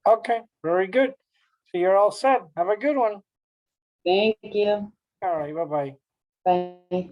Okay, very good. So you're all set. Have a good one. Thank you. All right, bye-bye. Bye.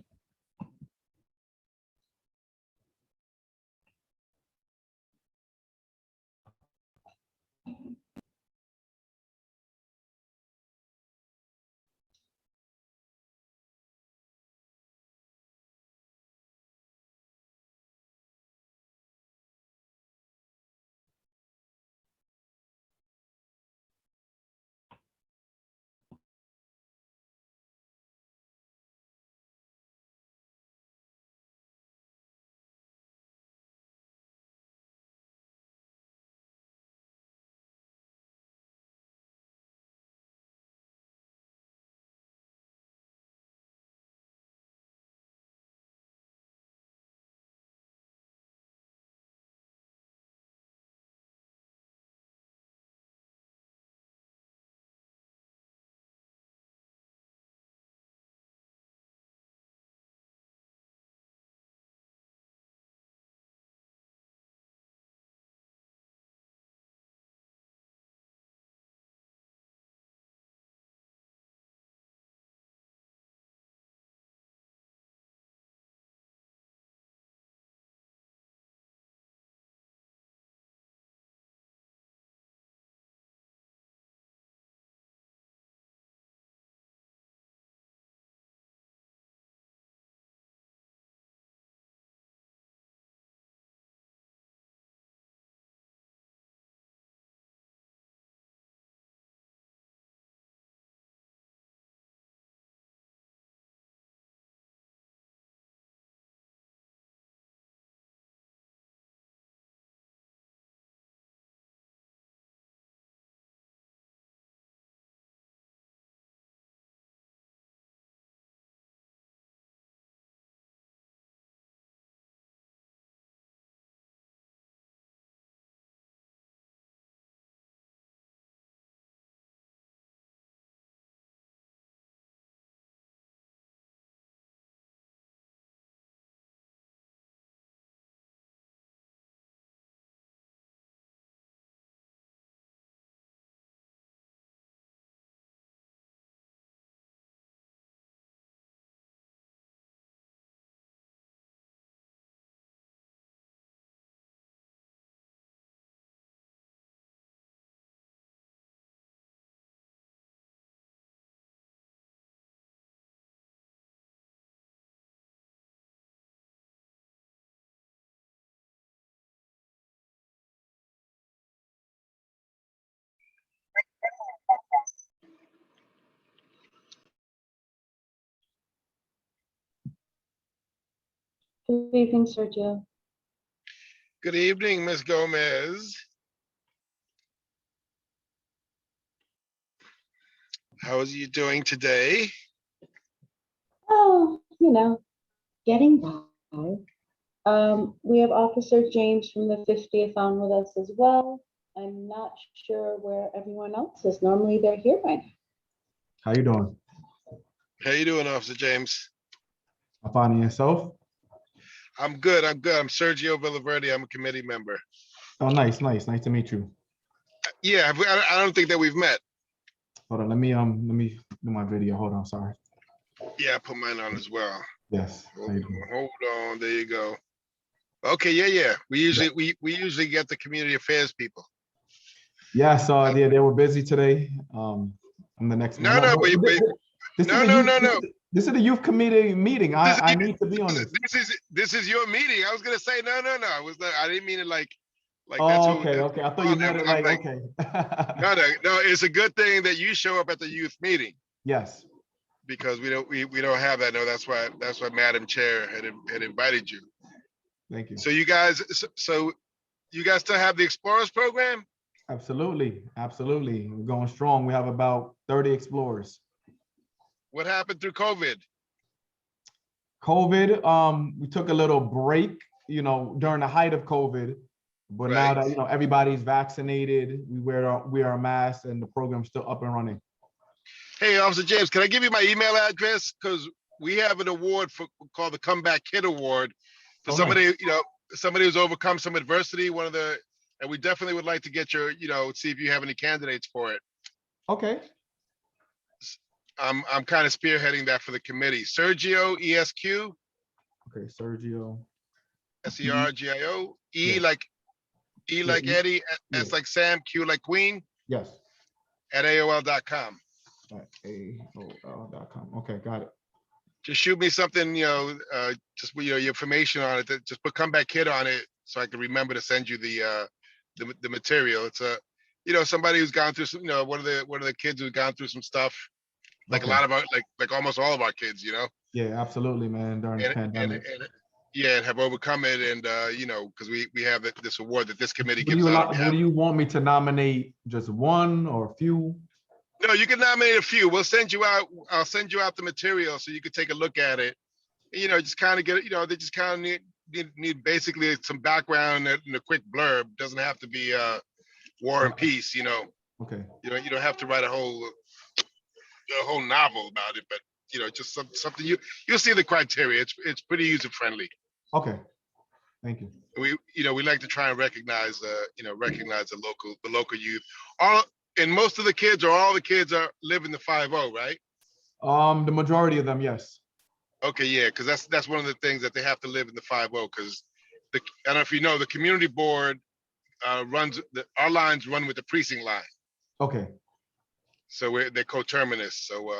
Good evening, Sergio. Good evening, Ms. Gomez. How are you doing today? Oh, getting by. We have Officer James from the 50th on with us as well. I'm not sure where everyone else is. Normally they're here by now. How you doing? How you doing, Officer James? I'm finding yourself? I'm good. I'm Sergio Villaverde. I'm a committee member. Oh, nice to meet you. Yeah, I don't think that we've met. Hold on, let me do my video. Hold on, sorry. Yeah, I put mine on as well. Yes. How you doing? Hold on. There you go. Okay, yeah. We usually get the community affairs people. Yeah, so they were busy today. I'm the next man. No, wait. This is No. This is the youth committee meeting. I need to be on this. This is your meeting. I was gonna say no. I was not, I didn't mean it like Oh, that's okay. I thought you meant it like okay. No. It's a good thing that you show up at the youth meeting Yes. because we don't have that. No, that's why Madam Chair had invited you. Thank you. So you guys still have the Explorers program? Absolutely. We're going strong. We have about 30 explorers. What happened through COVID? COVID, we took a little break, during the height of COVID. But now Right. that everybody's vaccinated, we wear our masks, and the program's still up and running. Hey, Officer James, can I give you my email address? Because we have an award called the Comeback Kid Award for somebody, Nice. somebody who's overcome some adversity. One of the and we definitely would like to get your, see if you have any candidates for it. Okay, I'm kind of spearheading that for the committee. Sergio, ESQ, okay, Sergio. SERGIO, Yeah. E like Eddie, S yeah. like Sam, Q like Queen, Yes. at AOL.com. At AOL.com. Okay, got it. Just shoot me something, just your information on it. Just put comeback kid on it so I can remember to send you the material. It's somebody who's gone through some, one of the kids who's gone through some stuff. Like a Okay. lot of our, like almost all of our kids, Yeah, absolutely, man. During the pandemic. and have overcome it. And, because we have this award that this committee What do gives you out. what do you want me to nominate? Just one or a few? No, you can nominate a few. We'll send you out. I'll send you out the material so you can take a look at it. Just kind of get, they just kind of need basically some background and a quick blurb. Doesn't have to be War and Peace, Okay. You don't have to write a whole novel about it, but just something you'll see the criteria. It's pretty user friendly. Okay. Thank you. We like to try and recognize the local youth. And most of the kids or all the kids live in the 5-0, right? The majority of them, yes. Okay, yeah, because that's one of the things that they have to live in the 5-0, because I don't know if you know, the community board runs our lines run with the precinct line. Okay. So they're coterminous. So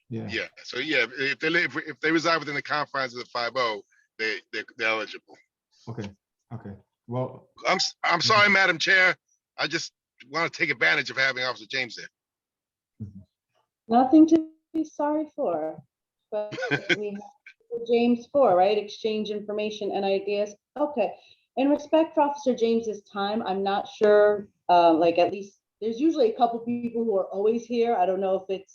Yeah. So yeah, if they reside within the confines of the 5-0, they're eligible. Okay. Okay. Well, I'm sorry, Madam Chair. I just want to take advantage of having Officer James there. Nothing to be sorry for, but we have James for, right? Exchange information and ideas. Okay. In respect for Officer James's time, I'm not sure, at least there's usually a couple people who are always here. I don't know if it's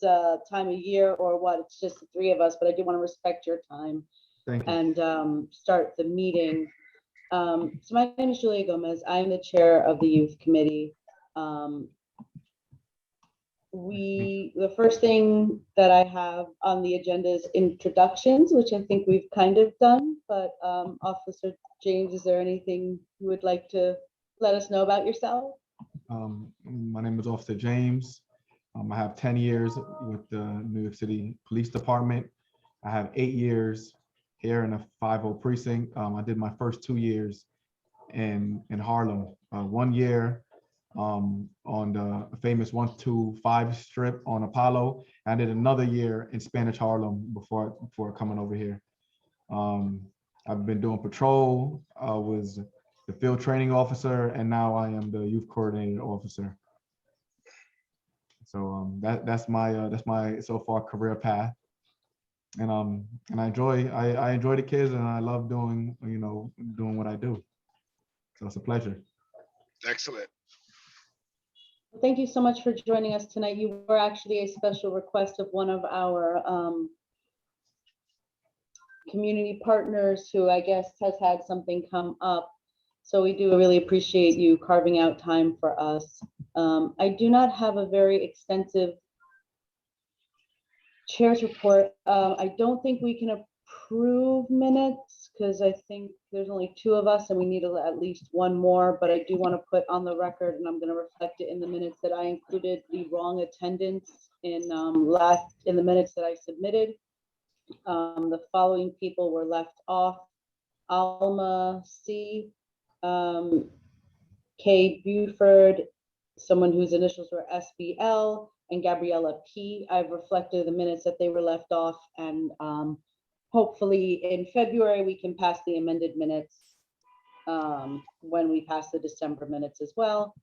time of year or what, it's just the three of us, but I do want to respect your time. thank you. And start the meeting. So my name is Julia Gomez. I'm the chair of the youth committee. The first thing that I have on the agenda is introductions, which I think we've kind of done, but Officer James, is there anything you would like to let us know about yourself? My name is Officer James. I have 10 years with the New York City Police Department. I have 8 years here in a 5-0 precinct. I did my first 2 years in Harlem. 1 year on the famous 125 strip on Apollo. I did another year in Spanish Harlem before coming over here. I've been doing patrol. I was the field training officer, and now I am the youth coordinating officer. So that's my so far career path. And I enjoy the kids, and I love doing what I do. So it's a pleasure. Excellent. Thank you so much for joining us tonight. You were actually a special request of one of our community partners who I guess has had something come up. So we do really appreciate you carving out time for us. I do not have a very extensive chair's report. I don't think we can approve minutes because I think there's only 2 of us and we need at least 1 more, but I do want to put on the record, and I'm going to reflect it in the minutes, that I included the wrong attendance in the minutes that I submitted. The following people were left off: Alma C, Kay Buford, someone whose initials were SBL, and Gabriella P. I've reflected the minutes that they were left off, and hopefully in February we can pass the amended minutes when we pass the December minutes as well.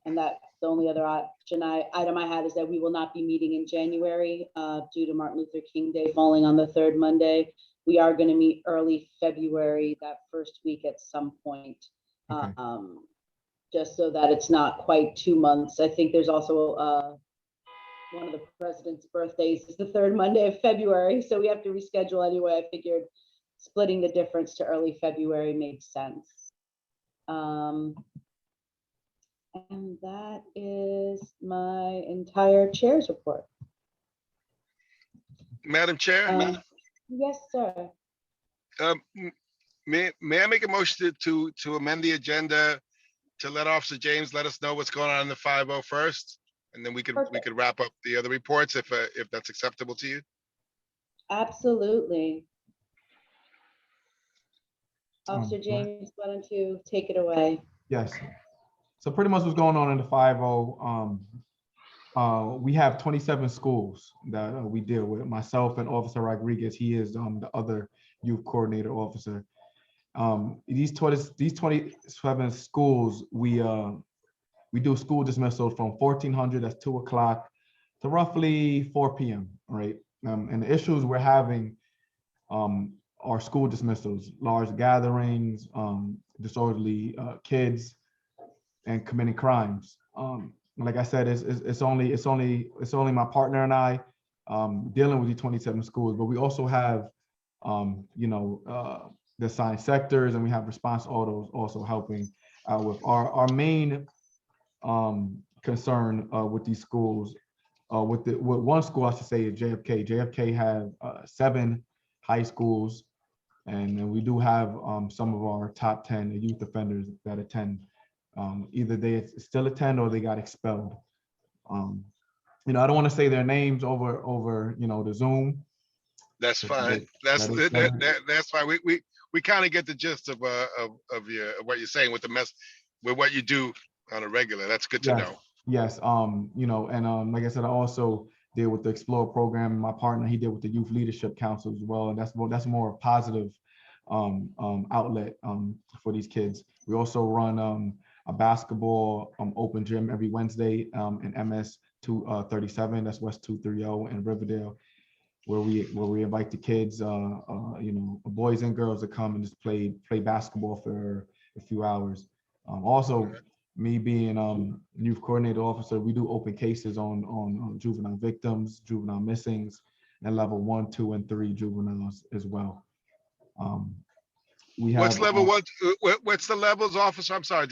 And that's the only other item I had, is that we will not be meeting in January due to Martin Luther King Day falling on the 3rd Monday. We are going to meet early February, that first week at some point. Okay. Just so that it's not quite 2 months. I think there's also one of the president's birthdays is the 3rd Monday of February, so we have to reschedule anyway. I figured splitting the difference to early February made sense. And that is my entire chair's report. Madam Chair, Yes, sir. may I make a motion to amend the agenda to let Officer James let us know what's going on in the 5-0 first, and then we could wrap up the other reports if that's acceptable to you. Absolutely. Officer go ahead. James, why don't you take it away? Yes. So pretty much what's going on in the 5-0, we have 27 schools that we deal with. Myself and Officer Rodriguez, he is the other youth coordinator officer. These 27 schools, we do school dismissals from 1400, that's 2 o'clock, to roughly 4 p.m. Right, and the issues we're having are school dismissals, large gatherings, disorderly kids, and committing crimes. Like I said, it's only my partner and I dealing with the 27 schools, but we also have the assigned sectors, and we have response autos also helping out with our main concern with these schools. With one school, I should say, is JFK. JFK have 7 high schools, and then we do have some of our top 10 youth offenders that attend. Either they still attend or they got expelled. I don't want to say their names over the Zoom. That's fine. That's fine. We kind of get the gist of what you're saying with what you do on a regular. That's good to know. Yes. And like I said, I also deal with the Explore program. My partner, he did with the Youth Leadership Council as well, and that's more positive outlet for these kids. We also run a basketball open gym every Wednesday in MS 237, that's West 230 in Riverdale, where we invite the kids, boys and girls to come and just play basketball for a few hours. Also, me being youth coordinator officer, we do open cases on juvenile victims, juvenile missings, and level 1, 2, and 3 juveniles as well. We have what's level 1? What's the levels, officer? I'm sorry.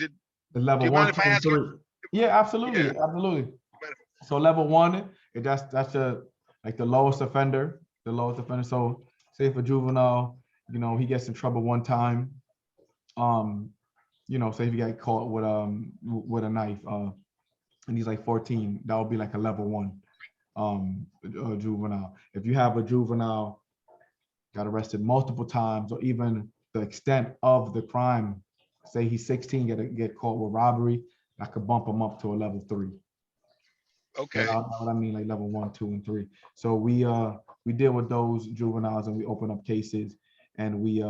the level do you 1, mind if 2, I and ask you? 3. Yeah, absolutely, absolutely. So level 1, that's like the lowest offender, So say for juvenile, he gets in trouble one time. Say if he got caught with a knife, and he's like 14, that would be like a level 1 juvenile. If you have a juvenile got arrested multiple times, or even the extent of the crime, say he's 16, get caught with robbery, I could bump him up to a level 3. Okay. You know what I mean, like level 1, 2, and 3. So we deal with those juveniles, and we open up cases, and we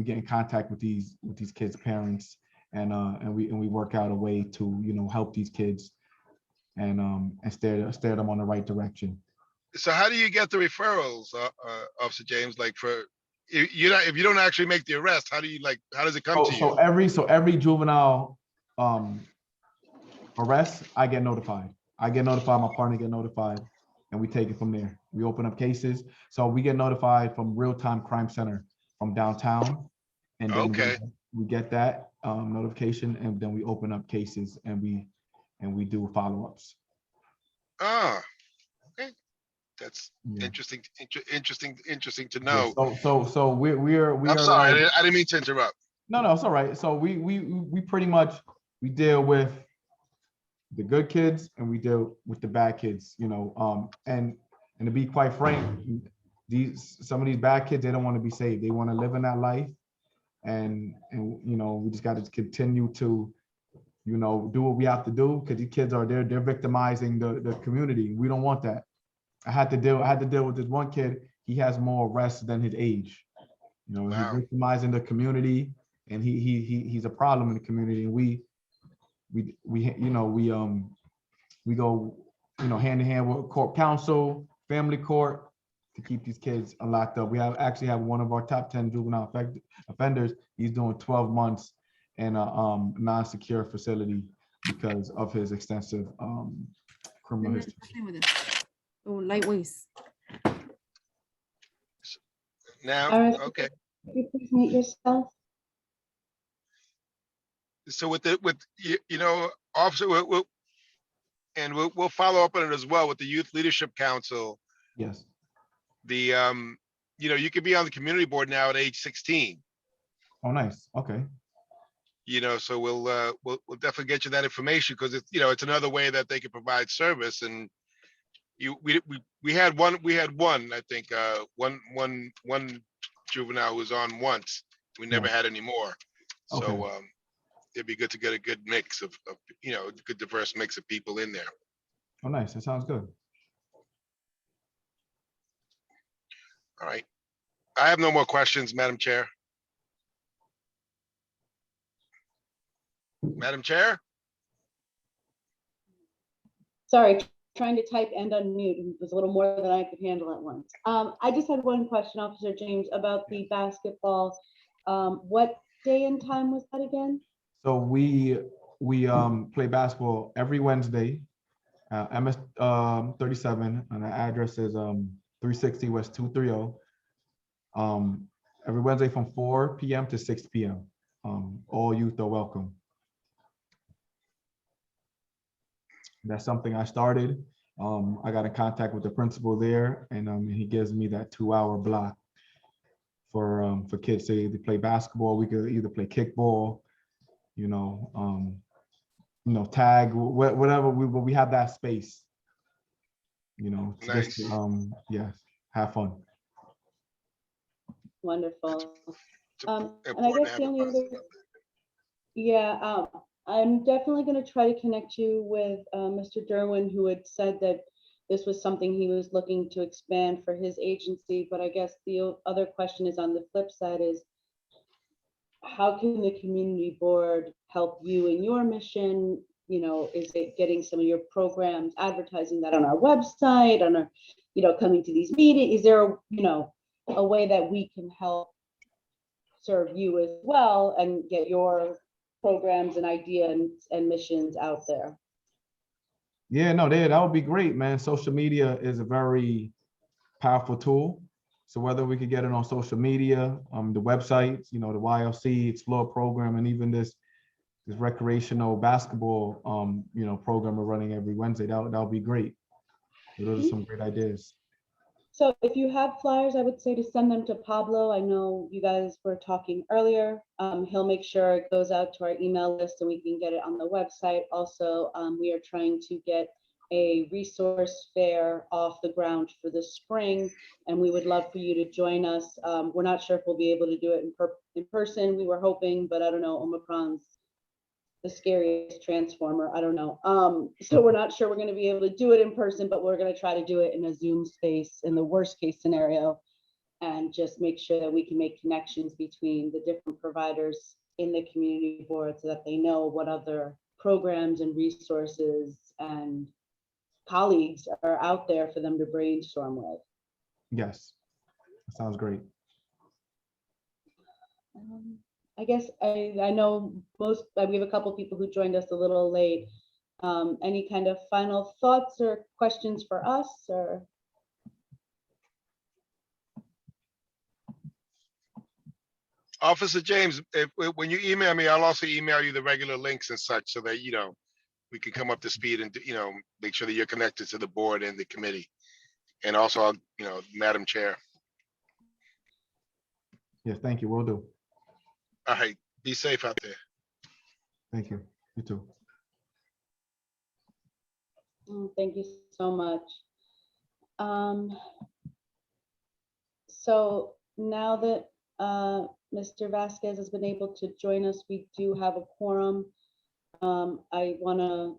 get in contact with these kids' parents, and we work out a way to help these kids and steer them on the right direction. So how do you get the referrals, Officer James? Like if you don't actually make the arrest, how does it come to you? So every juvenile arrest, I get notified. My partner get notified, and we take it from there. We open up cases. So we get notified from Real-Time Crime Center from downtown, and then we get that notification, and then we open up cases, and we do follow-ups. Ah, okay. That's interesting to know. So we I'm sorry, I didn't mean to interrupt. No, it's all right. So we pretty much deal with the good kids, and we deal with the bad kids, and to be quite frank, some of these bad kids, they don't want to be saved. They want to live in that life, and we just got to continue to do what we have to do, because these kids they're victimizing the community. We don't want that. I had to deal with this one kid. He has more arrests than his age. Wow. He's victimizing the community, and he's a problem in the community. And we go hand in hand with court counsel, family court, to keep these kids locked up. We actually have one of our top 10 juvenile offenders. He's doing 12 months in a non-secure facility because of his extensive criminal history. Oh, light waste. Now, Iris, okay. could you please mute yourself? So officer, we'll follow up on it as well with the Youth Leadership Council. Yes. You could be on the community board now at age 16. Oh, nice. Okay. So we'll definitely get you that information because it's, it's another way that they can provide service. And we had one, I think, one juvenile who was on once. We never Yeah. had any more. So Okay. it'd be good to get a good mix of good diverse mix of people in there. Oh, nice. That sounds good. All right. I have no more questions, Madam Chair. Madam Chair? Sorry, trying to type and unmute was a little more than I could handle at once. I just had one question, Officer James, about the basketball. What day and time was that again? So we play basketball every Wednesday, MS 37, and the address is 360 West 230. Every Wednesday from 4 p.m. to 6 p.m. All youth are welcome. That's something I started. I got in contact with the principal there, and he gives me that 2-hour block for kids to either play basketball. We could either play kickball, tag, whatever. We have that space, to Nice. just yeah, have fun. Wonderful. It's And I important guess to the have a only other, positive. yeah, I'm definitely going to try to connect you with Mr. Derwin, who had said that this was something he was looking to expand for his agency. But I guess the other question is on the flip side is, how can the community board help you in your mission? Is it getting some of your programs, advertising that on our website, on our, coming to these meetings? Is there, a way that we can help serve you as well and get your programs and ideas and missions out there? Yeah, no, that would be great, man. Social media is a very powerful tool. So whether we could get it on social media, the websites, the YLC Explore program, and even this recreational basketball, program we're running every Wednesday, that would be great. So those are some great ideas. So if you have flyers, I would say to send them to Pablo. I know you guys were talking earlier. He'll make sure it goes out to our email list and we can get it on the website. Also, we are trying to get a resource fair off the ground for the spring, and we would love for you to join us. We're not sure if we'll be able to do it in person. We were hoping, but I don't know, Omicron's the scariest transformer. I don't know. So we're not sure we're going to be able to do it in person, but we're going to try to do it in a Zoom space in the worst case scenario, and just make sure that we can make connections between the different providers in the community board so that they know what other programs and resources and colleagues are out there for them to brainstorm with. Yes, that sounds great. I guess I know we have a couple people who joined us a little late. Any kind of final thoughts or questions for us, or? Officer James, when you email me, I'll also email you the regular links and such so that, we can come up to speed and, make sure that you're connected to the board and the committee. And also, Madam Chair. Yes, thank you. Will do. All right. Be safe out there. Thank you. You too. Thank you so much. So now that Mr. Vasquez has been able to join us, we do have a quorum. I want to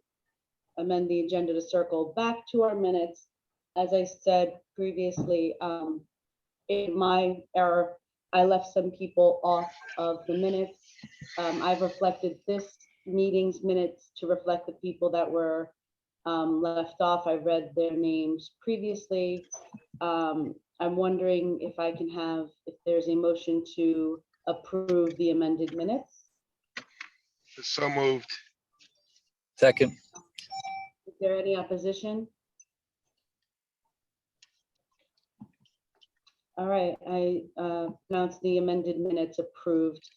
amend the agenda to circle back to our minutes. As I said previously, in my error, I left some people off of the minutes. I've reflected this meeting's minutes to reflect the people that were left off. I read their names previously. I'm wondering if there's a motion to approve the amended minutes. So moved. Second. Is there any opposition? All right, I pronounce the amended minutes approved.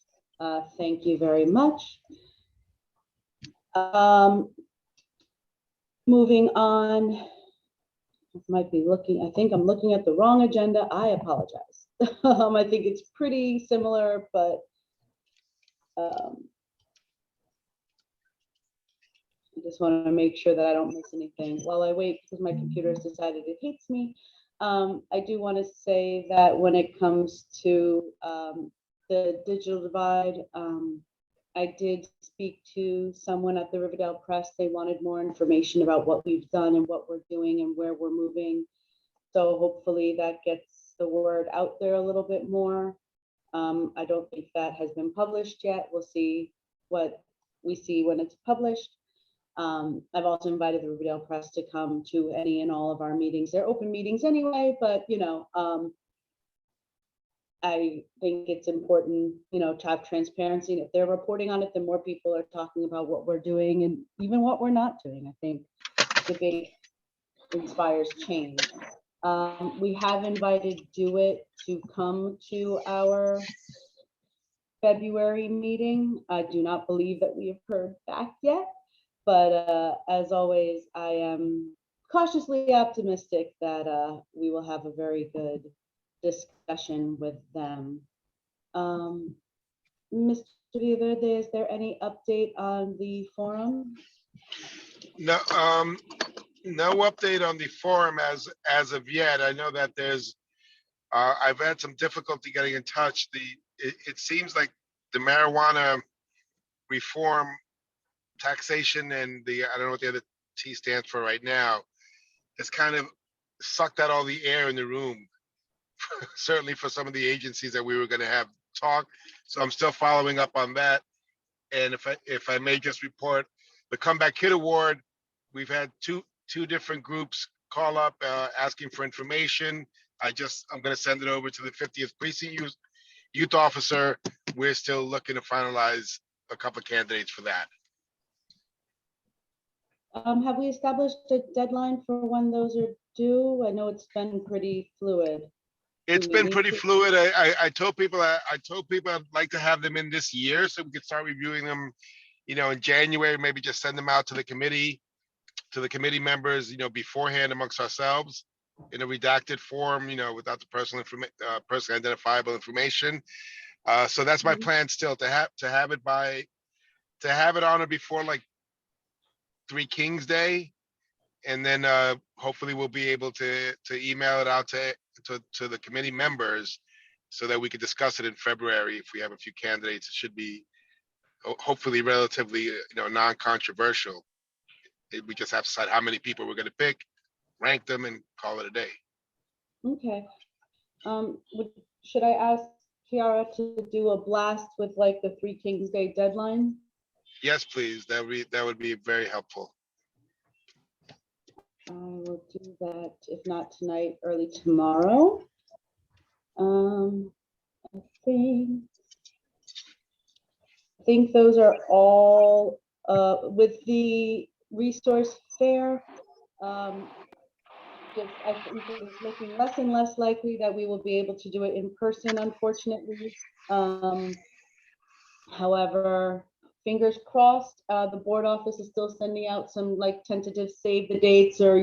Thank you very much. Moving on, I think I'm looking at the wrong agenda. I apologize. I think it's pretty similar, but I just want to make sure that I don't miss anything while I wait because my computer has decided it hates me. I do want to say that when it comes to the digital divide, I did speak to someone at the Riverdale Press. They wanted more information about what we've done and what we're doing and where we're moving. So hopefully that gets the word out there a little bit more. I don't think that has been published yet. We'll see what we see when it's published. I've also invited the Riverdale Press to come to any and all of our meetings. They're open meetings anyway, but I think it's important, to have transparency. And if they're reporting on it, then more people are talking about what we're doing and even what we're not doing. I think debate inspires change. We have invited Do It to come to our February meeting. I do not believe that we have heard back yet, but as always, I am cautiously optimistic that we will have a very good discussion with them. Mr. Villaverde, is there any update on the forum? No, no update on the forum as of yet. I know that there's, I've had some difficulty getting in touch. It seems like the marijuana reform taxation and I don't know what the other T stands for right now, has kind of sucked out all the air in the room, certainly for some of the agencies that we were going to have talk. So I'm still following up on that. And if I may just report the Comeback Kid Award, we've had two different groups call up asking for information. I'm going to send it over to the 50th precinct youth officer. We're still looking to finalize a couple of candidates for that. Have we established a deadline for when those are due? I know it's been pretty fluid. It's Do we been need pretty to- fluid. I told people I'd like to have them in this year so we could start reviewing them, in January, maybe just send them out to the committee members, beforehand amongst ourselves in a redacted form, without the personally identifiable information. So that's my plan still, to have it on or before like Three Kings Day. And then hopefully we'll be able to email it out to the committee members so that we could discuss it in February. If we have a few candidates, it should be hopefully relatively, non-controversial. We just have to decide how many people we're going to pick, rank them, and call it a day. Okay. Should I ask Kiara to do a blast with like the Three Kings Day deadline? Yes, please. That would be very helpful. I will do that, if not tonight, early tomorrow. I think those are all with the resource fair. I think it's looking less and less likely that we will be able to do it in person, unfortunately. However, fingers crossed, the board office is still sending out some like tentative save the dates or,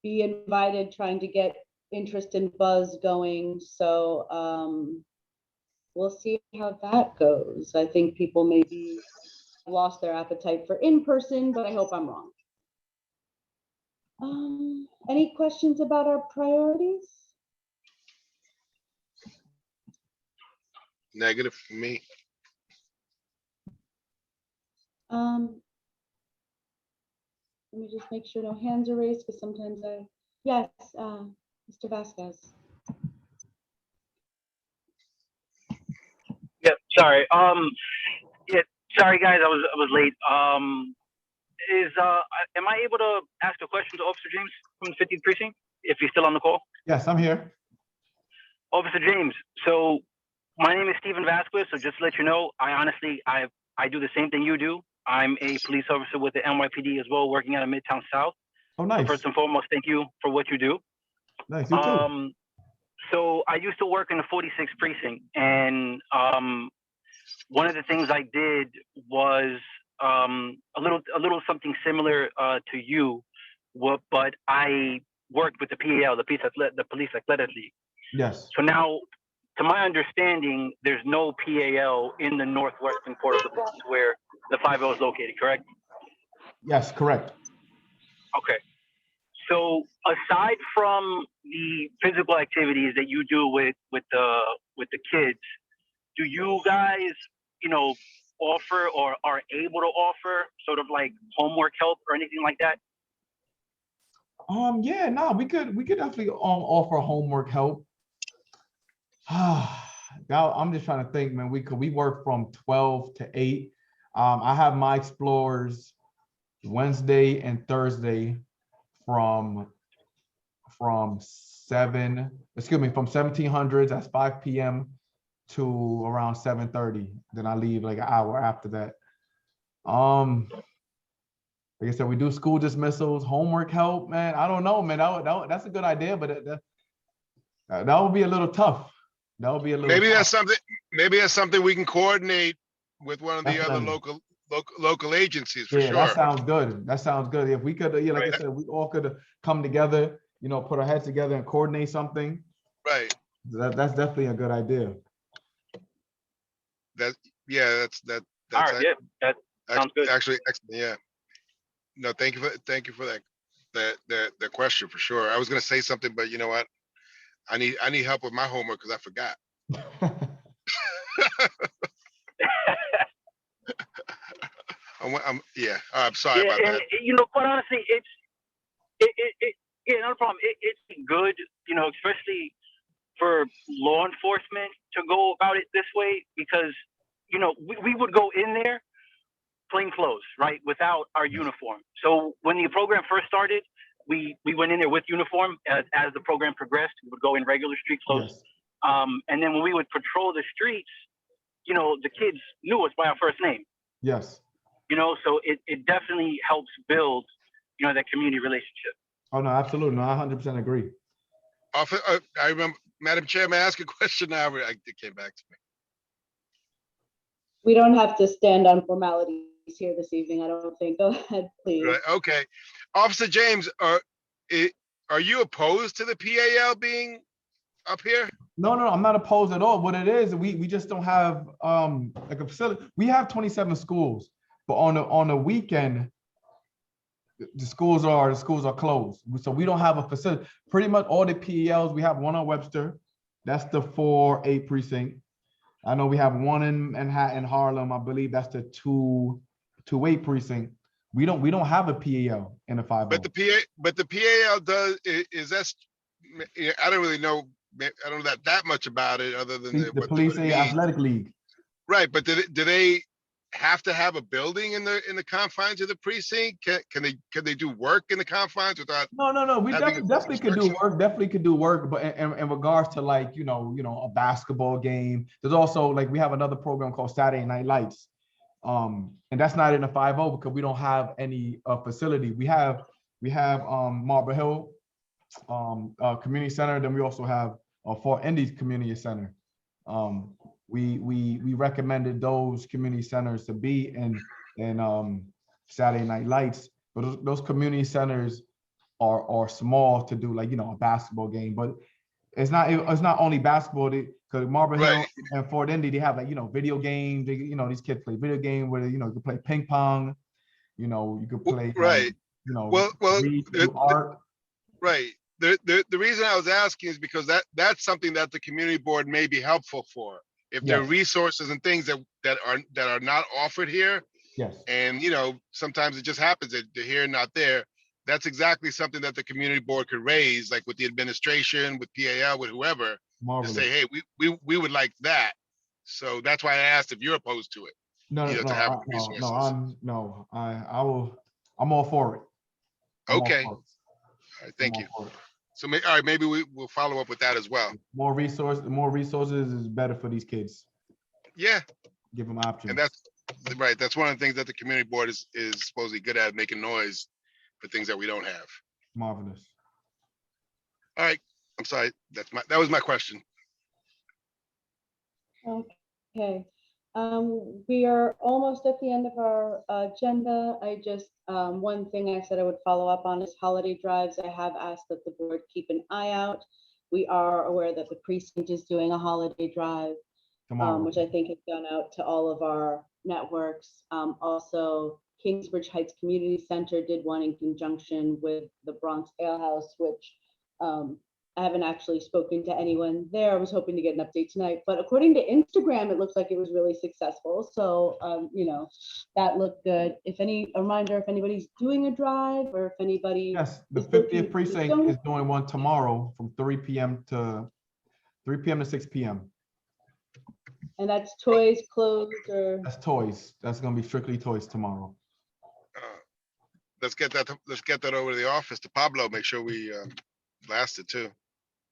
be invited, trying to get interest and buzz going. So we'll see how that goes. I think people maybe lost their appetite for in person, but I hope I'm wrong. Any questions about our priorities? Negative for me. Let me just make sure no hands are raised because sometimes yes, Mr. Vasquez. Yeah, sorry. Yeah, sorry guys, I was late. Am I able to ask a question to Officer James from the 50th precinct if he's still on the call? Yes, I'm here. Officer James, so my name is Steven Vasquez. So just to let you know, I do the same thing you do. I'm a police officer with the NYPD as well, working out of Midtown South. Oh, nice. First and foremost, thank you for what you do. Nice, you too. So I used to work in the 46th precinct, and one of the things I did was a little something similar to you, but I worked with the PAL, the Police Athletic League. Yes. So now, to my understanding, there's no PAL in the northwestern part of the Bronx where the 5L is located, correct? Yes, correct. Okay. So aside from the physical activities that you do with the kids, do you guys, offer or are able to offer sort of like homework help or anything like that? Yeah, no, we could definitely offer homework help. Now I'm just trying to think, man. We work from 12 to 8. I have my explorers Wednesday and Thursday from 1700s, that's 5 p.m. to around 7:30. Then I leave like an hour after that. Like I said, we do school dismissals, homework help, man. I don't know, man. That's a good idea, but that would be a little tough. That would be a little Maybe that's tough. something, maybe that's something we can coordinate with one of the other Definitely. local agencies for Yeah, that sure. sounds good. That sounds good. If we could, yeah, like I Right. said, we all could come together, put our heads together and coordinate something. Right. That's definitely a good idea. That, yeah, that's All right. Yeah, that sounds good. actually excellent. Yeah. No, thank you for the question for sure. I was gonna say something, but you know what? I need help with my homework because I forgot. I'm sorry Yeah, about and that. quite honestly, yeah, not a problem. It's good, especially for law enforcement to go about it this way because, we would go in there plain clothes, right, without our uniform. So when the program first started, we went in there with uniform. As the program progressed, we would go in regular street clothes. Yes. And then when we would patrol the streets, the kids knew us by our first name. Yes. So it definitely helps build, that community relationship. Oh, no, absolutely. No, I 100% agree. I remember, Madam Chair, may I ask a question now? It came back to me. We don't have to stand on formalities here this evening, I don't think. Go ahead, please. Right, okay. Officer James, are you opposed to the PAL being up here? No, I'm not opposed at all. What it is, we just don't have like a facility. We have 27 schools, but on the weekend, the schools are closed. So we don't have a facility. Pretty much all the PELs, we have one on Webster. That's the 4-8 precinct. I know we have one in Manhattan, Harlem. I believe that's the 2-8 precinct. We don't have a PAL in the 5. But the PAL does, is that, I don't really know, I don't know that much about it other than The what Police it means. Athletic League. Right, but do they have to have a building in the confines of the precinct? Can they do work in the confines without? No. We having a definitely could do construction? work. Definitely could do work. But in regards to like, a basketball game, there's also like we have another program called Saturday Night Lights. And that's not in the 5 because we don't have any facility. We have Marble Hill Community Center. Then we also have Fort Indies Community Center. We recommended those community centers to be in Saturday Night Lights, but those community centers are small to do like a basketball game. But it's not only basketball because Marble Hill Right. and Fort Indy, they have like video games. These kids play video game where you can play ping pong. You could play Right. Well, read, do art. right. The reason I was asking is because that's something that the community board may be helpful for. If there are Yes. resources and things that are not offered here, Yes. and sometimes it just happens that they're here and not there. That's exactly something that the community board could raise, like with the administration, with PAL, with whoever, to Marvelous. say, hey, we would like that. So that's why I asked if you're opposed to it. No, to have no, resources. I'm all for it. I'm all Okay. for it. All right, thank I'm you. all for it. So all right, maybe we'll follow up with that as well. More resources is better for these kids. Yeah, Give them options. and that's right. That's one of the things that the community board is supposedly good at, making noise for things that we don't have. Marvelous. All right, I'm sorry. That was my question. Okay. We are almost at the end of our agenda. I just, one thing I said I would follow up on is holiday drives. I have asked that the board keep an eye out. We are aware that the precinct is doing a holiday drive. Tomorrow. which I think has gone out to all of our networks. Also, Kingsbridge Heights Community Center did one in conjunction with the Bronx Ale House, which I haven't actually spoken to anyone there. I was hoping to get an update tonight, but according to Instagram, it looks like it was really successful. So, that looked good. A reminder, if anybody's doing a drive or if anybody, Yes, the is looking 50th to precinct donate. is doing one tomorrow from 3 p.m. to 6 p.m. and that's toys, clothes, or, That's toys. That's gonna be strictly toys tomorrow. Let's get that over to the office to Pablo, make sure we blast it too.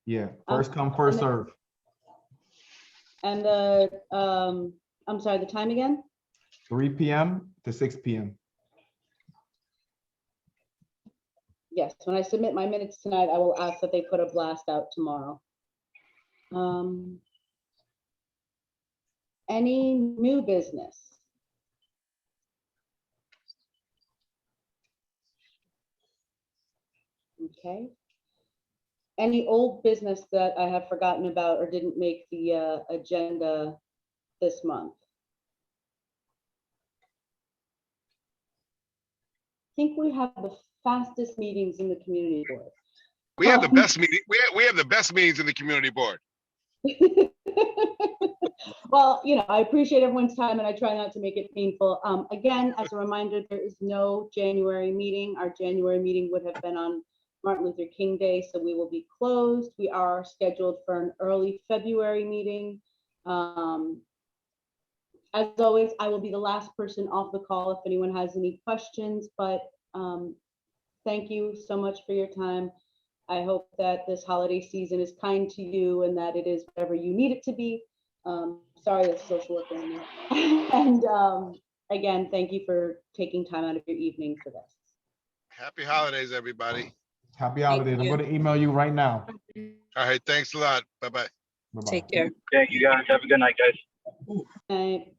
Yeah, first come, first serve. and I'm sorry, the time again? 3 p.m. to 6 p.m. Yes, when I submit my minutes tonight, I will ask that they put a blast out tomorrow. Any new business? Okay. Any old business that I have forgotten about or didn't make the agenda this month? I think we have the fastest meetings in the community board. We have the best meeting, we have the best meetings in the community board. Well, I appreciate everyone's time and I try not to make it painful. Again, as a reminder, there is no January meeting. Our January meeting would have been on Martin Luther King Day, so we will be closed. We are scheduled for an early February meeting. As always, I will be the last person off the call if anyone has any questions, but thank you so much for your time. I hope that this holiday season is kind to you and that it is whatever you need it to be. Sorry, that's social work in there. And again, thank you for taking time out of your evening for this. Happy holidays, everybody. Happy holidays. I'm you. gonna email you right now. All right, thanks a lot. Bye-bye. Bye-bye. Take care. Thank you guys. Have a good night, guys. Night.